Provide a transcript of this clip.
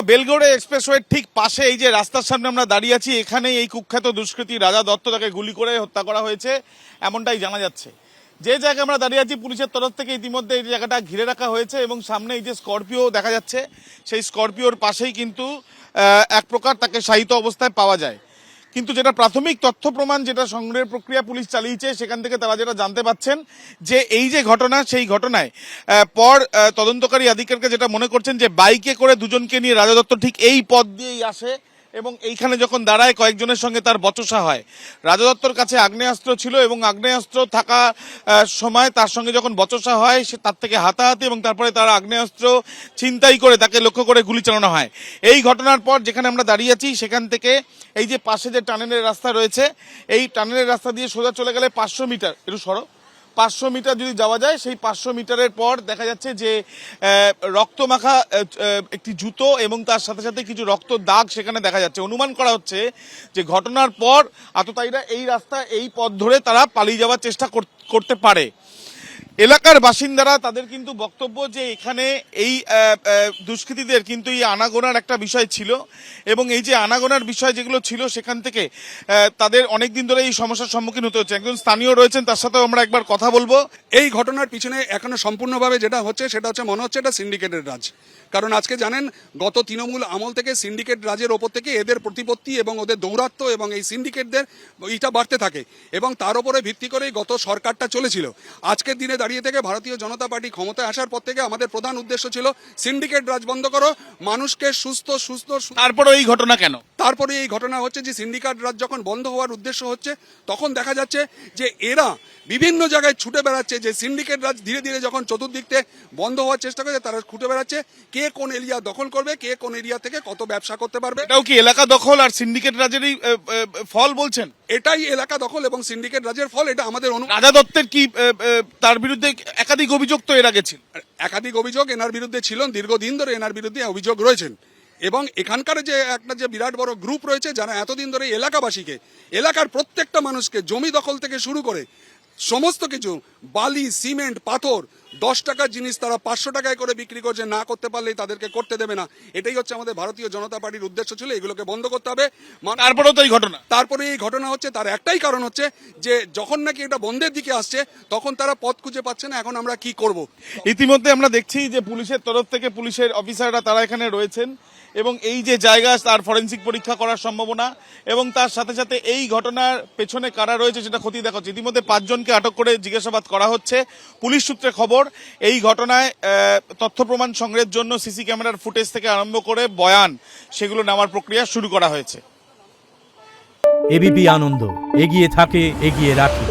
বেলগড়ে এক্সপ্রেসওয়ের ঠিক পাশে এই যে রাস্তার সামনে আমরা দাঁড়িয়ে আছি, এখানেই এই কুখ্যাত দুষ্কৃতী রাজা দত্ত তাকে গুলি করে হত্যা করা হয়েছে এমনটাই জানা যাচ্ছে। যে জায়গায় আমরা দাঁড়িয়ে আছি পুলিশের তরফ থেকে ইতিমধ্যে এই জায়গাটা ঘিরে রাখা হয়েছে এবং সামনে এই যে স্করপিও দেখা যাচ্ছে, সেই স্করপিওর পাশেই কিন্তু এক প্রকার তাকে শায়িত অবস্থায় পাওয়া যায়। কিন্তু যেটা প্রাথমিক তথ্য প্রমাণ যেটা সংগ্রহের প্রক্রিয়া পুলিশ চালিয়েছে, সেখান থেকে তারা যেটা জানতে পাচ্ছেন যে এই যে ঘটনা, সেই ঘটনায় পর তদন্তকারী আধিকারিকরা যেটা মনে করছেন যে বাইকে করে দুজনকে নিয়ে রাজা দত্ত ঠিক এই পথ দিয়েই আসে এবং এইখানে যখন দাঁড়ায় কয়েকজনের সঙ্গে তার বচসা হয়। রাজা দত্তর কাছে আগ্নেয়াস্ত্র ছিল এবং আগ্নেয়াস্ত্র থাকা সময় তার সঙ্গে যখন বচসা হয় সে তার থেকে হাতাহাতি এবং তারপরে তার আগ্নেয়াস্ত্র ছিনতাই করে তাকে লক্ষ্য করে গুলি চালানো হয়। এই ঘটনার পর যেখানে আমরা দাঁড়িয়ে আছি সেখান থেকে এই যে পাশে যে টানেলের রাস্তা রয়েছে, এই টানেলের রাস্তা দিয়ে সোজা চলে গেলে 500 মিটার, একটু সরো, 500 মিটার যদি যাওয়া যায়, সেই 500 মিটারের পর দেখা যাচ্ছে যে রক্তমাখা একটি জুতো এবং তার সাথে সাথে কিছু রক্ত দাগ সেখানে দেখা যাচ্ছে। অনুমান করা হচ্ছে যে ঘটনার পর আততায়ীরা এই রাস্তা, এই পথ ধরে তারা পালিয়ে যাওয়ার চেষ্টা করতে পারে। এলাকার বাসিন্দারা তাদের কিন্তু বক্তব্য যে এখানে এই দুষ্কৃতীদের কিন্তু এই আনাগোনার একটা বিষয় ছিল এবং এই যে আনাগোনার বিষয় যেগুলো ছিল সেখান থেকে তাদের অনেক দিন ধরে এই সমস্যার সম্মুখীন হতে হচ্ছে। একজন স্থানীয় রয়েছেন, তার সাথেও আমরা একবার কথা বলবো। এই ঘটনার পিছনে এখনো সম্পূর্ণভাবে যেটা হচ্ছে সেটা হচ্ছে মনে হচ্ছে এটা সিন্ডিকেটের রাজ। কারণ আজকে জানেন গত তৃণমূল আমল থেকে সিন্ডিকেট রাজের ওপর থেকে এদের প্রতিপত্তি এবং ওদের দৌরাত্ম্য এবং এই সিন্ডিকেটদের এটা বাড়তে থাকে এবং তার উপরে ভিত্তি করেই গত সরকারটা চলেছিল। আজকের দিনে দাঁড়িয়ে থেকে ভারতীয় জনতা পার্টি ক্ষমতায় আসার পর থেকে আমাদের প্রধান উদ্দেশ্য ছিল সিন্ডিকেট রাজ বন্ধ করো, মানুষকে সুস্থ। তারপরে এই ঘটনা কেন? তারপরে এই ঘটনা হচ্ছে যে সিন্ডিকেট রাজ যখন বন্ধ হওয়ার উদ্দেশ্য হচ্ছে তখন দেখা যাচ্ছে যে এরা বিভিন্ন জায়গায় ছুটে বেড়াচ্ছে, যে সিন্ডিকেট রাজ ধীরে ধীরে যখন চতুর্দিক থেকে বন্ধ হওয়ার চেষ্টা করছে তারা ছুটে বেড়াচ্ছে কে কোন এরিয়া দখল করবে, কে কোন এরিয়া থেকে কত ব্যবসা করতে পারবে। এটাও কি এলাকা দখল আর সিন্ডিকেট রাজেরই ফল বলছেন? এটাই এলাকা দখল এবং সিন্ডিকেট রাজের ফল। এটা আমাদের রাজা দত্তের কি তার বিরুদ্ধে একাধিক অভিযোগ তো এর আগে ছিল? একাধিক অভিযোগ এনার বিরুদ্ধে ছিল, দীর্ঘদিন ধরে এনার বিরুদ্ধে অভিযোগ রয়েছেন এবং এখানকার যে একটা যে বিরাট বড় গ্রুপ রয়েছে যারা এতদিন ধরে এলাকাবাসীকে, এলাকার প্রত্যেকটা মানুষকে জমি দখল থেকে শুরু করে সমস্ত কিছু বালি, সিমেন্ট, পাথর 10 টাকার জিনিস তারা 500 টাকায় করে বিক্রি করছে, না করতে পারলেই তাদেরকে করতে দেবে না। এটাই হচ্ছে আমাদের ভারতীয় জনতা পার্টির উদ্দেশ্য ছিল, এগুলোকে বন্ধ করতে হবে। তারপরেও তো এই ঘটনা, তারপরে এই ঘটনা হচ্ছে, তার একটাই কারণ হচ্ছে যে যখন নাকি এটা বন্ধের দিকে আসছে তখন তারা পথ খুঁজে পাচ্ছে না, এখন আমরা কি করব। ইতিমধ্যে আমরা দেখছি যে পুলিশের তরফ থেকে পুলিশের অফিসাররা তারা এখানে রয়েছেন এবং এই যে জায়গা তার ফরেন্সিক পরীক্ষা করার সম্ভাবনা এবং তার সাথে সাথে এই ঘটনার পেছনে কারা রয়েছে সেটা খতিয়ে দেখা হচ্ছে। ইতিমধ্যে 5 জনকে আটক করে জিজ্ঞাসাবাদ করা হচ্ছে। পুলিশ সূত্রে খবর এই ঘটনায় তথ্য প্রমাণ সংগ্রহের জন্য সিসি ক্যামেরার ফুটেজ থেকে আরম্ভ করে বয়ান সেগুলো নেওয়ার প্রক্রিয়া শুরু করা হয়েছে। এবিপি আনন্দ, এগিয়ে থাকে, এগিয়ে রাখে।